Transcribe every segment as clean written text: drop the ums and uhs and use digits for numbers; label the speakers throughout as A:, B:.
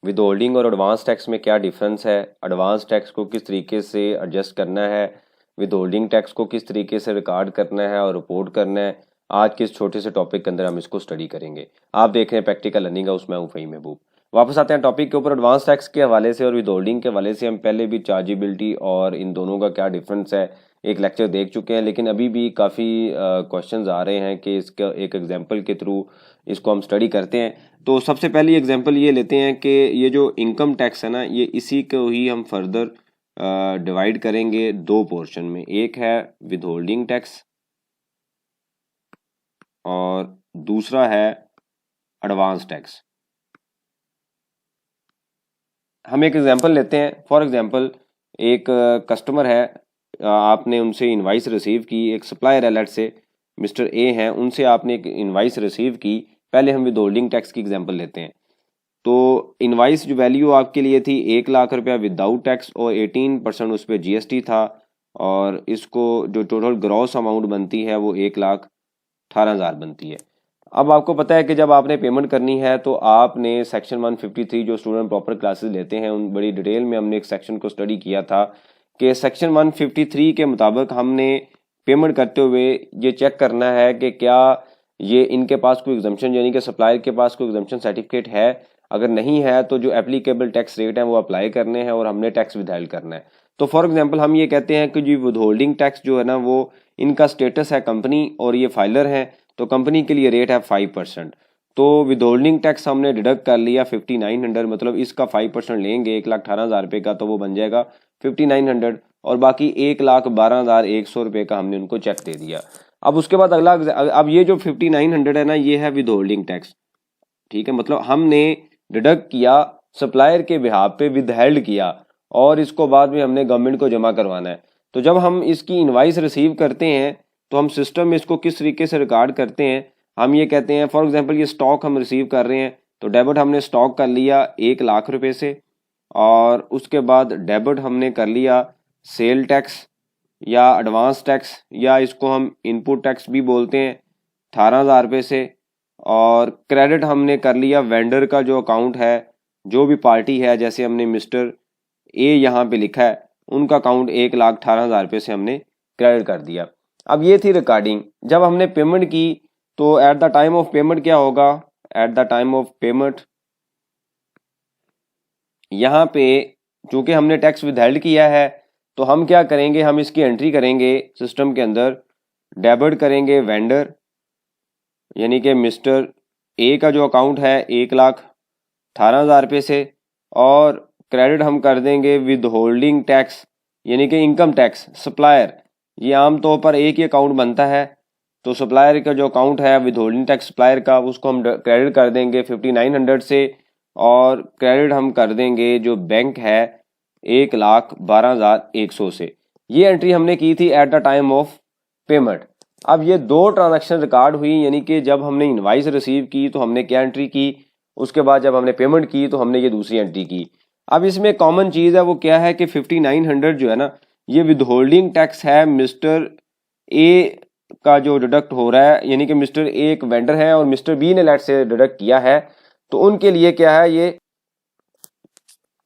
A: With holding और advance tax में क्या डिफरेंस है, एडवांस टैक्स को किस तरीके से एडजस्ट करना है, विद होल्डिंग टैक्स को किस तरीके से रिकॉर्ड करना है और रिपोर्ट करना है। आज के इस छोटे से टॉपिक के अंदर हम इसको स्टडी करेंगे। आप देख रहे हैं प्रैक्टिकल लर्निंग हाउस, मैं हूं फ़हीम महबूब। वापस आते हैं टॉपिक के ऊपर। एडवांस टैक्स के हवाले से और विद होल्डिंग के हवाले से हम पहले भी चार्जेबिलिटी और इन दोनों का क्या डिफरेंस है एक लेक्चर देख चुके हैं, लेकिन अभी भी काफ़ी क्वेश्चंस आ रहे हैं कि इसका एक एग्जांपल के थ्रू इसको हम स्टडी करते हैं। तो सबसे पहली एग्जांपल ये लेते हैं कि ये जो इनकम टैक्स है ना, ये इसी को ही हम फर्दर डिवाइड करेंगे दो पोर्शन में। एक है विद होल्डिंग टैक्स और दूसरा है एडवांस टैक्स। हम एक एग्जांपल लेते हैं। फॉर एग्जांपल एक कस्टमर है, आपने उनसे इनवाइस रिसीव की, एक सप्लायर है, लेट से मिस्टर ए हैं, उनसे आपने एक इनवाइस रिसीव की। पहले हम विद होल्डिंग टैक्स की एग्जांपल लेते हैं। तो इनवाइस जो वैल्यू आपके लिए थी 1,00,000 रुपया विदाउट टैक्स और 18% उस पर जीएसटी था, और इसको जो टोटल ग्रॉस अमाउंट बनती है वो 1,18,000 बनती है। अब आपको पता है कि जब आपने पेमेंट करनी है तो आपने सेक्शन 153 जो स्टूडेंट प्रॉपर क्लासेस लेते हैं उन बड़ी डिटेल में हमने एक सेक्शन को स्टडी किया था कि सेक्शन 153 के मुताबिक हमने पेमेंट करते हुए ये चेक करना है कि क्या ये इनके पास कोई एग्जम्पशन, यानी कि सप्लायर के पास कोई एग्जम्पशन सर्टिफिकेट है। अगर नहीं है तो जो एप्लीकेबल टैक्स रेट है वो अप्लाई करने हैं और हमने टैक्स विदहेल्ड करना है। तो फॉर एग्जांपल हम ये कहते हैं कि जी विदहोल्डिंग टैक्स जो है ना वो इनका स्टेटस है कंपनी और ये फाइलर हैं, तो कंपनी के लिए रेट है 5%। तो विदहोल्डिंग टैक्स हमने डिडक्ट कर लिया 5900, मतलब इसका 5% लेंगे 1,18,000 रुपये का, तो वो बन जाएगा 5900 और बाकी 1,12,100 रुपये का हमने उनको चेक दे दिया। अब उसके बाद अगला, अब ये जो 5900 है ना ये है विदहोल्डिंग टैक्स, ठीक है। मतलब हमने डिडक्ट किया, सप्लायर के बिहाफ पे विदहेल्ड किया और इसको बाद में हमने गवर्नमेंट को जमा करवाना है। तो जब हम इसकी इनवाइस रिसीव करते हैं तो हम सिस्टम में इसको किस तरीके से रिकॉर्ड करते हैं, हम ये कहते हैं फॉर एग्जांपल ये स्टॉक हम रिसीव कर रहे हैं, तो डेबिट हमने स्टॉक कर लिया 1,00,000 रुपये से, और उसके बाद डेबिट हमने कर लिया सेल टैक्स या एडवांस टैक्स या इसको हम इनपुट टैक्स भी बोलते हैं 18,000 रुपये से, और क्रेडिट हमने कर लिया वेंडर का जो अकाउंट है, जो भी पार्टी है, जैसे हमने मिस्टर ए यहाँ पे लिखा है उनका अकाउंट 1,18,000 रुपये से हमने क्रेडिट कर दिया। अब ये थी रिकॉर्डिंग। जब हमने पेमेंट की तो eight the time of payment क्या होगा, eight the time of payment यहाँ पे चूंकि हमने टैक्स विदहेल्ड किया है तो हम क्या करेंगे, हम इसकी एंट्री करेंगे सिस्टम के अंदर, डेबिट करेंगे वेंडर यानी कि मिस्टर ए का जो अकाउंट है 1,18,000 रुपये से, और क्रेडिट हम कर देंगे विद होल्डिंग टैक्स यानी कि इनकम टैक्स सप्लायर। ये आमतौर पर एक ही अकाउंट बनता है, तो सप्लायर का जो अकाउंट है विद होल्डिंग टैक्स सप्लायर का उसको हम क्रेडिट कर देंगे 5900 से, और क्रेडिट हम कर देंगे जो बैंक है 1,12,100 से। ये एंट्री हमने की थी at the time of payment. अब ये दो ट्रांजैक्शन रिकॉर्ड हुई, यानी कि जब हमने इनवाइस रिसीव की तो हमने क्या एंट्री की, उसके बाद जब हमने पेमेंट की तो हमने ये दूसरी एंट्री की। अब इसमें कॉमन चीज़ है वो क्या है कि 5900 जो है ना ये विदहोल्डिंग टैक्स है मिस्टर ए का जो डिडक्ट हो रहा है, यानी कि मिस्टर ए एक वेंडर है और मिस्टर बी ने लेट से डिडक्ट किया है, तो उनके लिए क्या है ये,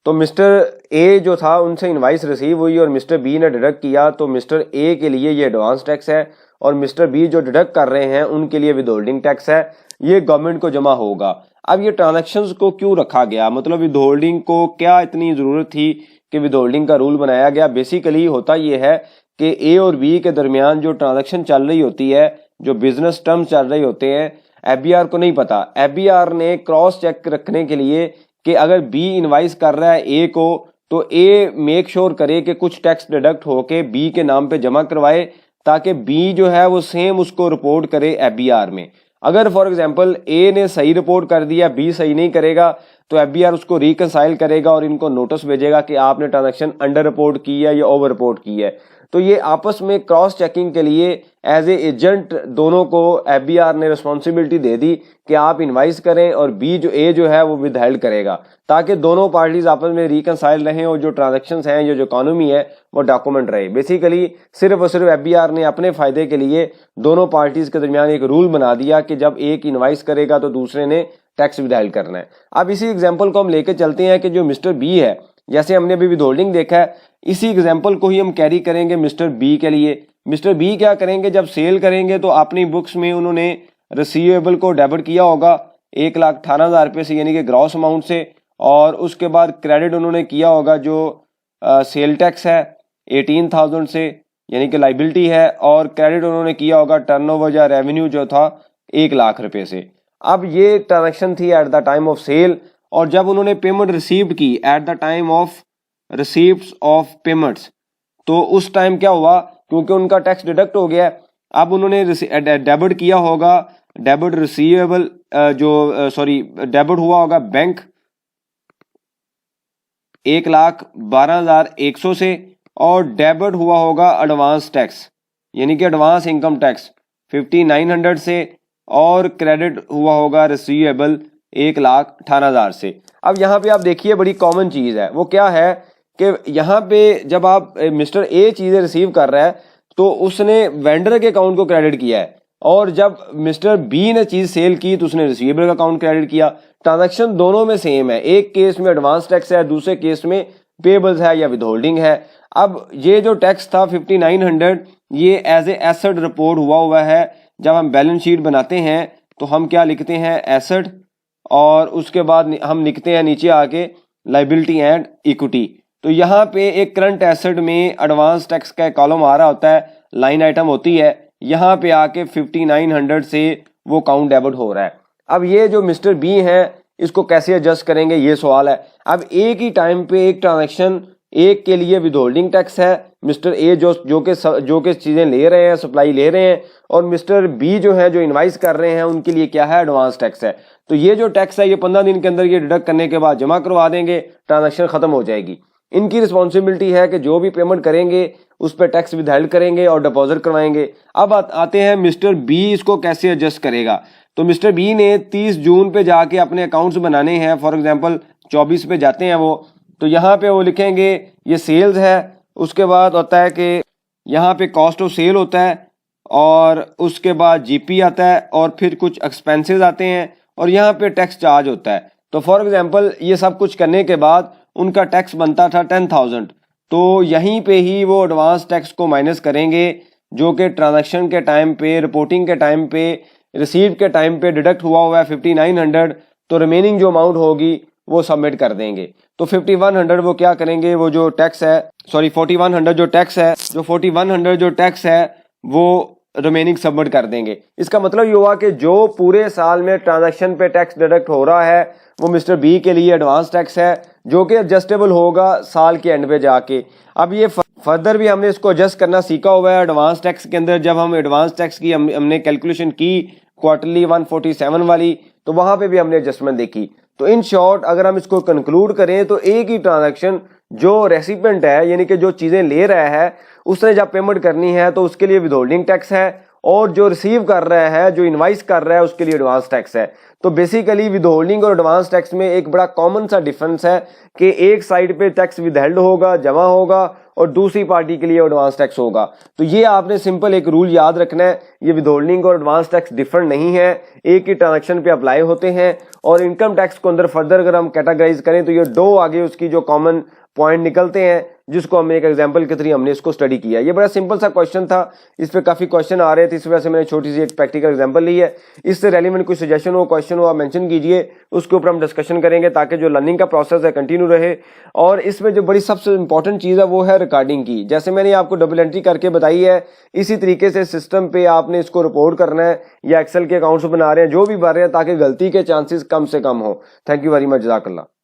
A: तो मिस्टर ए जो था उनसे इनवाइस रिसीव हुई और मिस्टर बी ने डिडक्ट किया, तो मिस्टर ए के लिए ये एडवांस टैक्स है और मिस्टर बी जो डिडक्ट कर रहे हैं उनके लिए विदहोल्डिंग टैक्स है, ये गवर्नमेंट को जमा होगा। अब ये ट्रांजैक्शंस को क्यों रखा गया, मतलब विदहोल्डिंग को क्या इतनी ज़रूरत थी कि विदहोल्डिंग का रूल बनाया गया। बेसिकली होता ये है कि ए और बी के दरमियान जो ट्रांजैक्शन चल रही होती है, जो बिजनेस टर्म्स चल रहे होते हैं, एफबीआर को नहीं पता। एफबीआर ने क्रॉस चेक रखने के लिए कि अगर बी इनवाइस कर रहा है ए को तो ए मेक श्योर करे कि कुछ टैक्स डिडक्ट होके बी के नाम पे जमा करवाए, ताकि बी जो है वो सेम उसको रिपोर्ट करे एफबीआर में। अगर फॉर एग्जांपल ए ने सही रिपोर्ट कर दिया, बी सही नहीं करेगा, तो एफबीआर उसको रिकंसाइल करेगा और इनको नोटिस भेजेगा कि आपने ट्रांजैक्शन अंडर रिपोर्ट की है या ओवर रिपोर्ट की है। तो ये आपस में क्रॉस चेकिंग के लिए एज ए एजेंट दोनों को एफबीआर ने रिस्पॉन्सिबिलिटी दे दी कि आप इनवाइस करें और बी जो ए जो है वो विदहेल्ड करेगा, ताकि दोनों पार्टीज आपस में रिकंसाइल रहें और जो ट्रांजैक्शंस हैं, जो इकोनॉमी है वो डॉक्यूमेंट रहे। बेसिकली सिर्फ और सिर्फ एफबीआर ने अपने फायदे के लिए दोनों पार्टीज के दरमियान एक रूल बना दिया कि जब एक इनवाइस करेगा तो दूसरे ने टैक्स विदहेल्ड करना है। अब इसी एग्जाम्पल को हम लेके चलते हैं कि जो मिस्टर बी है, जैसे हमने अभी विदहोल्डिंग देखा है, इसी एग्जाम्पल को ही हम कैरी करेंगे मिस्टर बी के लिए। मिस्टर बी क्या करेंगे, जब सेल करेंगे तो अपनी बुक्स में उन्होंने रिसीवेबल को डेबिट किया होगा 1,18,000 रुपये से, यानी कि ग्रॉस अमाउंट से, और उसके बाद क्रेडिट उन्होंने किया होगा जो सेल टैक्स है 18,000 से, यानी कि लाइबिलिटी है, और क्रेडिट उन्होंने किया होगा टर्नओवर या रेवेन्यू जो था 1,00,000 रुपये से। अब ये ट्रांजैक्शन थी at the time of sale, और जब उन्होंने पेमेंट रिसीव्ड की at the time of receipts of payments, तो उस टाइम क्या हुआ, क्योंकि उनका टैक्स डिडक्ट हो गया, अब उन्होंने डेबिट किया होगा, डेबिट रिसीवेबल डेबिट हुआ होगा बैंक 1,12,100 से, और डेबिट हुआ होगा एडवांस टैक्स यानी कि एडवांस इनकम टैक्स 5,900 से, और क्रेडिट हुआ होगा रिसीवेबल 1,18,000 से। अब यहाँ पे आप देखिए बड़ी कॉमन चीज़ है, वो क्या है कि यहाँ पे जब आप मिस्टर ए चीज़ें रिसीव कर रहा है तो उसने वेंडर के अकाउंट को क्रेडिट किया है, और जब मिस्टर बी ने चीज़ सेल की तो उसने रिसीवेबल का अकाउंट क्रेडिट किया। ट्रांजैक्शन दोनों में सेम है, एक केस में एडवांस टैक्स है, दूसरे केस में पेबल्स है या विदहोल्डिंग है। अब ये जो टैक्स था 5,900, ये एज ए एसेट रिपोर्ट हुआ है। जब हम बैलेंस शीट बनाते हैं तो हम क्या लिखते हैं, एसेट, और उसके बाद हम लिखते हैं नीचे आके लाइबिलिटी एंड इक्विटी। तो यहाँ पे एक करंट एसेट में एडवांस टैक्स का कॉलम आ रहा होता है, लाइन आइटम होती है, यहाँ पे आके 5,900 से वो काउंट डेबिट हो रहा है। अब ये जो मिस्टर बी है इसको कैसे एडजस्ट करेंगे, ये सवाल है। अब एक ही टाइम पे एक ट्रांजैक्शन, एक के लिए विदहोल्डिंग टैक्स है, मिस्टर ए जो के चीज़ें ले रहे हैं, सप्लाई ले रहे हैं, और मिस्टर बी जो है जो इनवाइस कर रहे हैं उनके लिए क्या है, एडवांस टैक्स है। तो ये जो टैक्स है ये 15 दिन के अंदर ये डिडक्ट करने के बाद जमा करवा देंगे, ट्रांजैक्शन खत्म हो जाएगी। इनकी रिस्पॉन्सिबिलिटी है कि जो भी पेमेंट करेंगे उस पर टैक्स विदहेल्ड करेंगे और डिपॉजिट करवाएंगे। अब आते हैं मिस्टर बी इसको कैसे एडजस्ट करेगा। तो मिस्टर बी ने 30 जून पे जाके अपने अकाउंट्स बनाने हैं, फॉर एग्जांपल 24 पे जाते हैं वो, तो यहाँ पे वो लिखेंगे ये सेल्स है, उसके बाद होता है कि यहाँ पे कॉस्ट ऑफ सेल होता है, और उसके बाद जीपी आता है, और फिर कुछ एक्सपेंसेस आते हैं, और यहाँ पे टैक्स चार्ज होता है। तो फॉर एग्जांपल ये सब कुछ करने के बाद उनका टैक्स बनता था 10,000, तो यहीं पे ही वो एडवांस टैक्स को माइनस करेंगे जो कि ट्रांजैक्शन के टाइम पे, रिपोर्टिंग के टाइम पे, रिसीव के टाइम पे डिडक्ट हुआ है 5,900, तो रिमेनिंग जो अमाउंट होगी वो सबमिट कर देंगे। तो 5,100 वो क्या करेंगे, वो जो टैक्स है 4,100 जो टैक्स है, जो 4,100 जो टैक्स है वो रिमेनिंग सबमिट कर देंगे। इसका मतलब ये हुआ कि जो पूरे साल में ट्रांजैक्शन पे टैक्स डिडक्ट हो रहा है वो मिस्टर बी के लिए एडवांस टैक्स है, जो कि एडजस्टेबल होगा साल के एंड पे जाके। अब ये फर्दर भी हमने इसको एडजस्ट करना सीखा हुआ है। एडवांस टैक्स के अंदर जब हम एडवांस टैक्स की हमने कैलकुलेशन की क्वार्टरली 147 वाली, तो वहां पे भी हमने एडजस्टमेंट देखी। तो इन शॉर्ट अगर हम इसको कंक्लूड करें तो एक ही ट्रांजैक्शन, जो रेसिपेंट है यानी कि जो चीजें ले रहा है उसने जब पेमेंट करनी है तो उसके लिए विदहोल्डिंग टैक्स है, और जो रिसीव कर रहा है, जो इनवाइस कर रहा है, उसके लिए एडवांस टैक्स है। तो बेसिकली विदहोल्डिंग और एडवांस टैक्स में एक बड़ा कॉमन सा डिफरेंस है कि एक साइड पे टैक्स विदहेल्ड होगा, जमा होगा, और दूसरी पार्टी के लिए एडवांस टैक्स होगा। तो ये आपने सिंपल एक रूल याद रखना है, ये विदहोल्डिंग और एडवांस टैक्स डिफरेंट नहीं है, एक ही ट्रांजैक्शन पे अप्लाई होते हैं। और इनकम टैक्स को अंदर फर्दर अगर हम कैटेगराइज करें तो ये दो आगे उसकी जो कॉमन पॉइंट निकलते हैं, जिसको हमने एक एग्जांपल के थ्रू हमने इसको स्टडी किया। ये बड़ा सिंपल सा क्वेश्चन था, इस पे काफी क्वेश्चन आ रहे थे, इस वजह से मैंने छोटी सी एक प्रैक्टिकल एग्जांपल ली है। इससे रेलिवेंट कोई सजेशन हो, क्वेश्चन हो, आप मेंशन कीजिए, उसके ऊपर हम डिस्कशन करेंगे ताकि जो लर्निंग का प्रोसेस है कंटिन्यू रहे। और इसमें जो बड़ी सबसे इंपॉर्टेंट चीज़ है वो है रिकॉर्डिंग की। जैसे मैंने आपको डबल एंट्री करके बताई है, इसी तरीके से सिस्टम पे आपने इसको रिपोर्ट करना है, या एक्सेल के अकाउंट्स बना रहे हैं, जो भी भर रहे हैं, ताकि गलती के चांसेस कम से कम हो। थैंक यू वेरी मच, जज़ाकल्लाह।